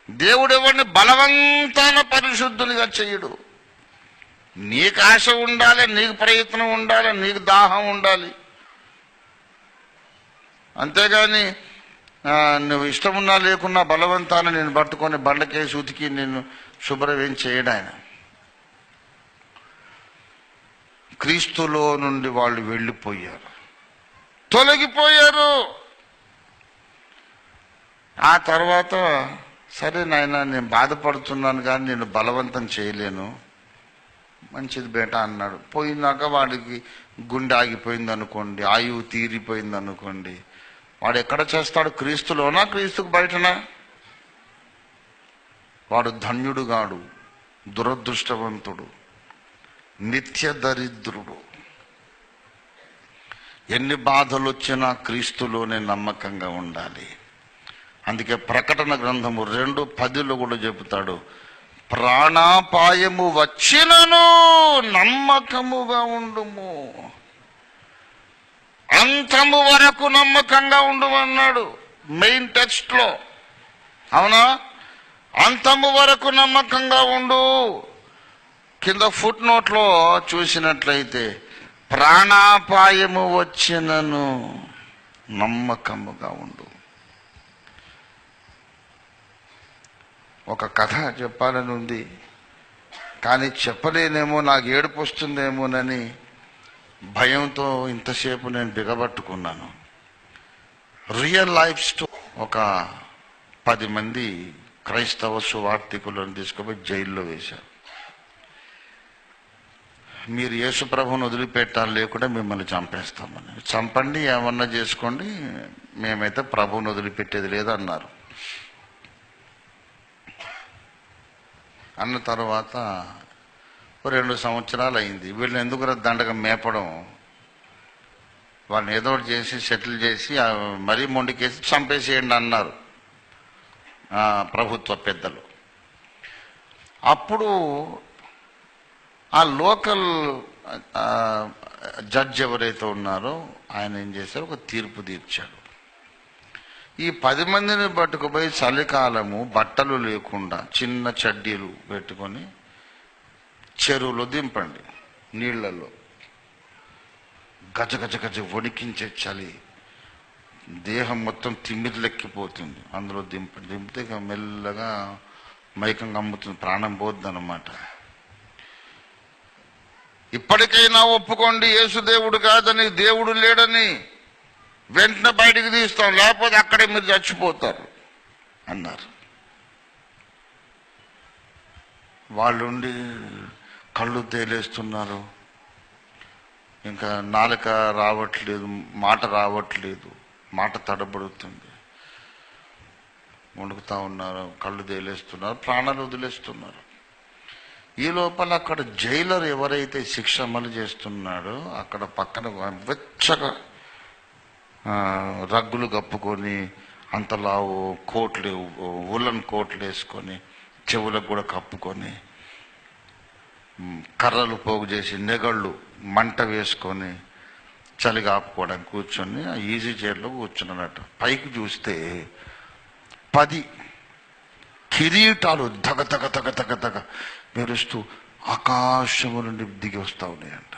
దేవుడు ఎవరిని బలవంతాన పరిశుద్ధునిగా చేయడు. నీకు ఆశ ఉండాలి, నీకు ప్రయత్నం ఉండాలి, నీకు దాహం ఉండాలి. అంతేగాని నువ్వు ఇష్టమున్నా లేకున్నా బలవంతాన నేను పట్టుకొని బండకేసి ఉతికి నేను శుభ్రం ఏం చేయడు ఆయన. క్రీస్తులో నుండి వాళ్ళు వెళ్ళిపోయారు, తొలగిపోయారు. ఆ తర్వాత సరే నాయన, నేను బాధపడుతున్నాను కానీ నేను బలవంతం చేయలేను, మంచిది బేట అన్నాడు. పోయినాక వాడికి గుండె ఆగిపోయింది అనుకోండి, ఆయువు తీరిపోయింది అనుకోండి, వాడు ఎక్కడ చేస్తాడు? క్రీస్తులోనా, క్రీస్తుకు బయటనా? వాడు ధన్యుడు గాడు, దురదృష్టవంతుడు, నిత్య దరిద్రుడు. ఎన్ని బాధలు వచ్చినా క్రీస్తులోనే నమ్మకంగా ఉండాలి. అందుకే ప్రకటన గ్రంథము 2:10 కూడా చెబుతాడు, ప్రాణాపాయము వచ్చినను నమ్మకముగా ఉండుము, అంతము వరకు నమ్మకంగా ఉండుమన్నాడు మెయిన్ టెక్స్ట్ లో. అవునా? అంతము వరకు నమ్మకంగా ఉండు. కింద ఫుట్ నోట్ లో చూసినట్లయితే ప్రాణాపాయము వచ్చినను నమ్మకముగా ఉండు. ఒక కథ చెప్పాలని ఉంది కానీ చెప్పలేనేమో, నాకు ఏడుపు వస్తుందేమోనని భయంతో ఇంతసేపు నేను బిగబట్టుకున్నాను. Real life story. ఒక 10 మంది క్రైస్తవ సువార్థికులను తీసుకుపోయి జైల్లో వేశారు. మీరు యేసు ప్రభువును వదిలిపెట్టాలి, లేకుండా మిమ్మల్ని చంపేస్తామని. చంపండి, ఏమన్నా చేసుకోండి, మేమైతే ప్రభువును వదిలిపెట్టేది లేదన్నారు. అన్న తర్వాత 2 సంవత్సరాలు అయింది. వీళ్ళని ఎందుకు దండగా మేపడం, వాళ్ళని ఏదో ఒకటి చేసి సెటిల్ చేసి మరీ మొండికేసి చంపేసేయండి అన్నారు ప్రభుత్వ పెద్దలు. అప్పుడు ఆ లోకల్ జడ్జ్ ఎవరైతే ఉన్నారో ఆయన ఏం చేశారు, ఒక తీర్పు తీర్చాడు. ఈ 10 మందిని పట్టుకుపోయి చలికాలము బట్టలు లేకుండా చిన్న చడ్డీలు పెట్టుకొని చెరువులో దింపండి, నీళ్లలో. గజ గజ గజ వణికించే చలి, దేహం మొత్తం తిమ్మిర్లెక్కిపోతుంది. అందులో దింపితే ఇక మెల్లగా మైకం కమ్ముతుంది, ప్రాణం పోద్ది అన్నమాట. ఇప్పటికైనా ఒప్పుకోండి, యేసు దేవుడు కాదని, దేవుడు లేడని, వెంటనే బయటికి తీస్తాం, లేకపోతే అక్కడే మీరు చచ్చిపోతారు అన్నారు. వాళ్ళుండి కళ్ళు తేలేస్తున్నారు, ఇంకా నాలుక రావట్లేదు, మాట రావట్లేదు, మాట తడబడుతుంది, వణుకుతా ఉన్నారు, కళ్ళు తేలేస్తున్నారు, ప్రాణాలు వదిలేస్తున్నారు. ఈ లోపల అక్కడ జైలర్ ఎవరైతే శిక్ష అమలు చేస్తున్నాడో అక్కడ పక్కన వెచ్చగా రగ్గులు కప్పుకొని, అంతలావు కోట్లు, ఉల్లన్ కోట్లు వేసుకొని, చెవులకు కూడా కప్పుకొని, కర్రలు పోగు చేసి, నెగళ్ళు మంట వేసుకొని, చలి కాపుకోవడానికి కూర్చొని ఆ ఈజీ చైర్లో కూర్చున్నట్టు. పైకి చూస్తే 10 కిరీటాలు దగ దగ దగ దగ దగ మెరుస్తూ ఆకాశము నుండి దిగి వస్తూ ఉన్నాయంట.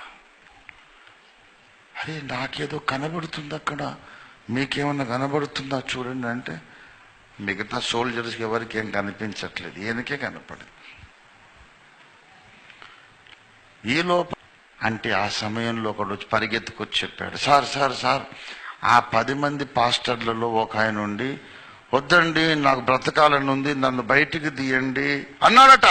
అరే, నాకేదో కనబడుతుంది అక్కడ, మీకేమన్నా కనబడుతుందా చూడండి అంటే, మిగతా సోల్జర్స్కి ఎవరికి ఏం కనిపించట్లేదు, ఈయనకే కనపడింది. ఈ లోపల అంటే ఆ సమయంలో ఒకడు వచ్చి పరిగెత్తుకొచ్చి చెప్పాడు, సార్ సార్ సార్, ఆ 10 మంది పాస్టర్లలో ఒక ఆయన ఉండి, వద్దండి నాకు బ్రతకాలని ఉంది, నన్ను బయటికి తీయండి అన్నాడట.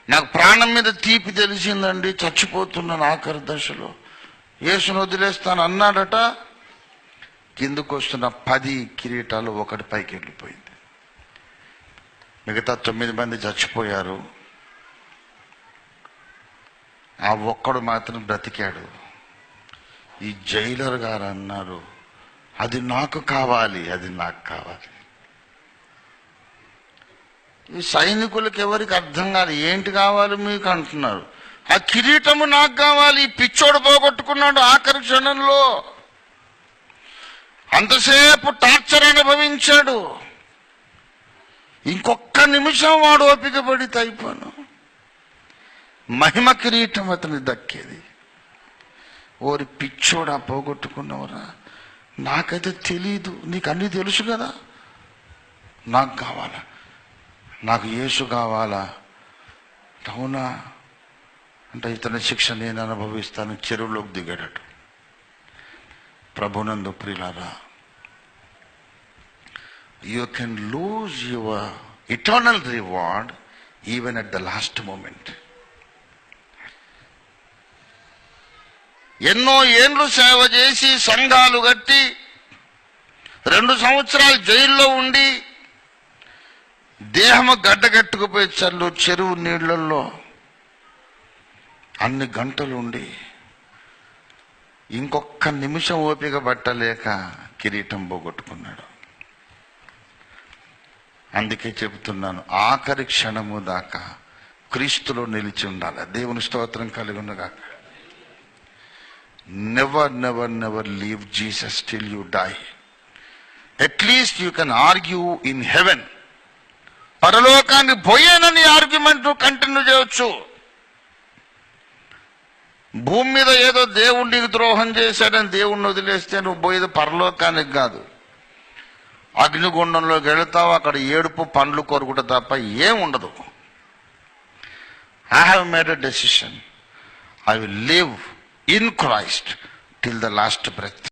నాకు ప్రాణం మీద తీపి తెలిసిందండి, చచ్చిపోతున్నాను ఆఖరి దశలో, యేసును వదిలేస్తాను అన్నాడట. కిందకు వస్తున్న 10 కిరీటాలు ఒకటి పైకి వెళ్ళిపోయింది. మిగతా 9 మంది చచ్చిపోయారు. ఆ ఒక్కడు మాత్రం బ్రతికాడు. ఈ జైలర్ గారు అన్నారు, అది నాకు కావాలి, అది నాకు కావాలి. ఈ సైనికులకు ఎవరికి అర్థం కాదు, ఏంటి కావాలి మీకు అంటున్నారు. ఆ కిరీటము నాకు కావాలి, ఈ పిచ్చోడు పోగొట్టుకున్నాడు ఆఖరి క్షణంలో. అంతసేపు టార్చర్ అనుభవించాడు. ఇంకొక్క నిమిషం వాడు ఓపిక పడితే అయిపోను, మహిమ కిరీటం అతని దక్కేది. ఓరి పిచ్చోడా, పోగొట్టుకున్నవరా, నాకైతే తెలీదు, నీకు అన్నీ తెలుసు కదా, నాకు కావాలా, నాకు యేసు కావాలా. అవునా అంటే ఇతని శిక్ష నేను అనుభవిస్తాను. చెరువులోకి దిగాడట. ప్రభునందు ప్రియులారా, you can lose your eternal reward even at the last moment. ఎన్నో ఏండ్లు సేవ చేసి సంఘాలు కట్టి 2 సంవత్సరాలు జైల్లో ఉండి దేహము గడ్డగట్టుకుపోయి చెరువు నీళ్లలో అన్ని గంటలు ఉండి ఇంకొక్క నిమిషం ఓపిక పట్టలేక కిరీటం పోగొట్టుకున్నాడు. అందుకే చెబుతున్నాను, ఆఖరి క్షణము దాకా క్రీస్తులో నిలిచి ఉండాలి. దేవుని స్తోత్రం కలిగి ఉండగాక. Never never never leave Jesus till you die. At least you can argue in heaven. పరలోకాన్ని పోయేనని ఆర్గ్యుమెంట్ కంటిన్యూ చేయొచ్చు. భూమి మీద ఏదో దేవుడికి ద్రోహం చేశాడని దేవుణ్ణి వదిలేస్తే నువ్వు పోయేది పరలోకానికి కాదు, అగ్నిగుండంలోకి వెళతావు. అక్కడ ఏడుపు, పండ్లు కొరుకుట తప్ప ఏం ఉండదు. I have made a decision. I will live in Christ till the last breath.